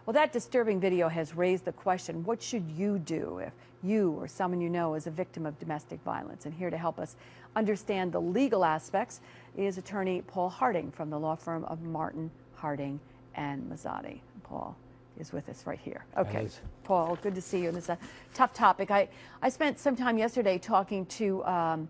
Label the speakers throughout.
Speaker 1: Well, that disturbing video has raised the question, what should you do if you or someone you know is a victim of domestic violence? And here to help us understand the legal aspects is attorney Paul Harding from the law firm of Martin, Harding and Mazzotti. Paul is with us right here. Okay, Paul, good to see you. And it's a tough topic. I spent some time yesterday talking to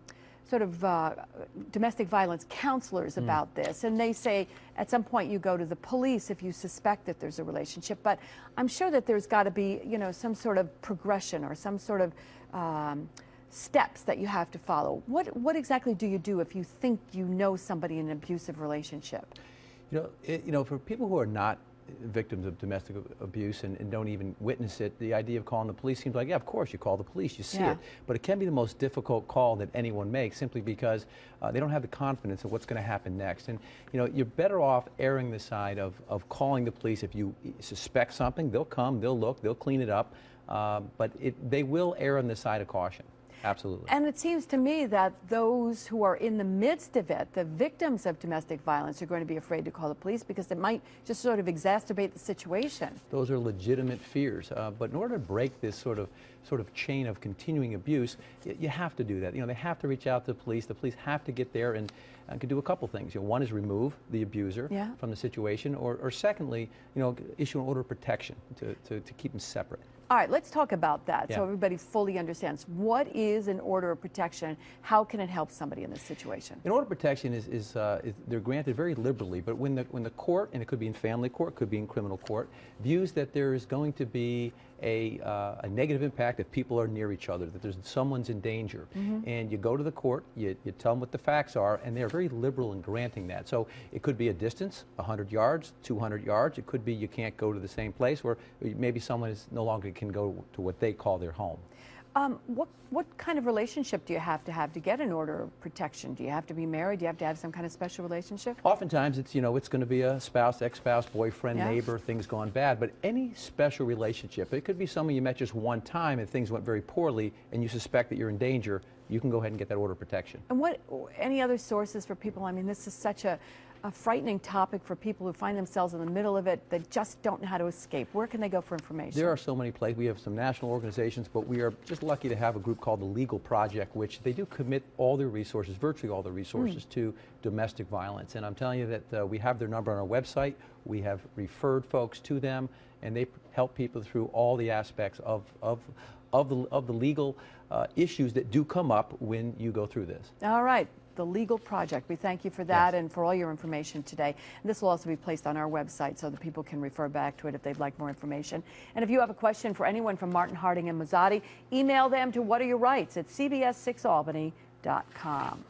Speaker 1: domestic violence counselors about this, and they say at some point you go to the police if you suspect that there's a relationship, but I'm sure that there's got to be, you know, some sort of progression or some sort of steps that you have to follow. What exactly do you do if you think you know somebody in an abusive relationship?
Speaker 2: You know, for people who are not victims of domestic abuse and don't even witness it, the idea of calling the police seems like, yeah, of course you call the police, you see it, but it can be the most difficult call that anyone makes simply because they don't have the confidence of what's going to happen next. And you know, you're better off erring the side of calling the police. If you suspect something, they'll come, they'll look, they'll clean it up, but they will err on the side of caution. Absolutely.
Speaker 1: And it seems to me that those who are in the midst of it, the victims of domestic violence, are going to be afraid to call the police because it might just sort of exacerbate the situation.
Speaker 2: Those are legitimate fears, but in order to break this sort of chain of continuing abuse, you have to do that. You know, they have to reach out to the police. The police have to get there and can do a couple things. You know, one is remove the abuser from the situation, or secondly, you know, issue an order of protection to keep them separate.
Speaker 1: All right, let's talk about that so everybody fully understands. What is an order of protection? How can it help somebody in this situation?
Speaker 2: An order of protection is they're granted very liberally, but when the court, and it could be in family court, could be in criminal court, views that there is going to be a negative impact if people are near each other, that someone's in danger, and you go to the court, you tell them what the facts are, and they're very liberal in granting that. So it could be a distance, 100 yards, 200 yards. It could be you can't go to the same place, or maybe someone is no longer can go to what they call their home.
Speaker 1: What kind of relationship do you have to get an order of protection? Do you have to be married? Do you have to have some kind of special relationship?
Speaker 2: Oftentimes it's, you know, it's going to be a spouse, ex-spouse, boyfriend, neighbor, things gone bad, but any special relationship, it could be someone you met just one time and things went very poorly and you suspect that you're in danger, you can go ahead and get that order of protection.
Speaker 1: And any other sources for people? I mean, this is such a frightening topic for people who find themselves in the middle of it, that just don't know how to escape. Where can they go for information?
Speaker 2: There are so many places. We have some national organizations, but we are just lucky to have a group called the Legal Project, which they do commit all their resources, virtually all their resources, to domestic violence. And I'm telling you that we have their number on our website. We have referred folks to them, and they help people through all the aspects of the legal issues that do come up when you go through this.
Speaker 1: All right. The Legal Project. We thank you for that and for all your information today. And this will also be placed on our website so that people can refer back to it if they'd like more information. And if you have a question for anyone from Martin, Harding and Mazzotti, email them to whatareyourights@cbs6albany.com.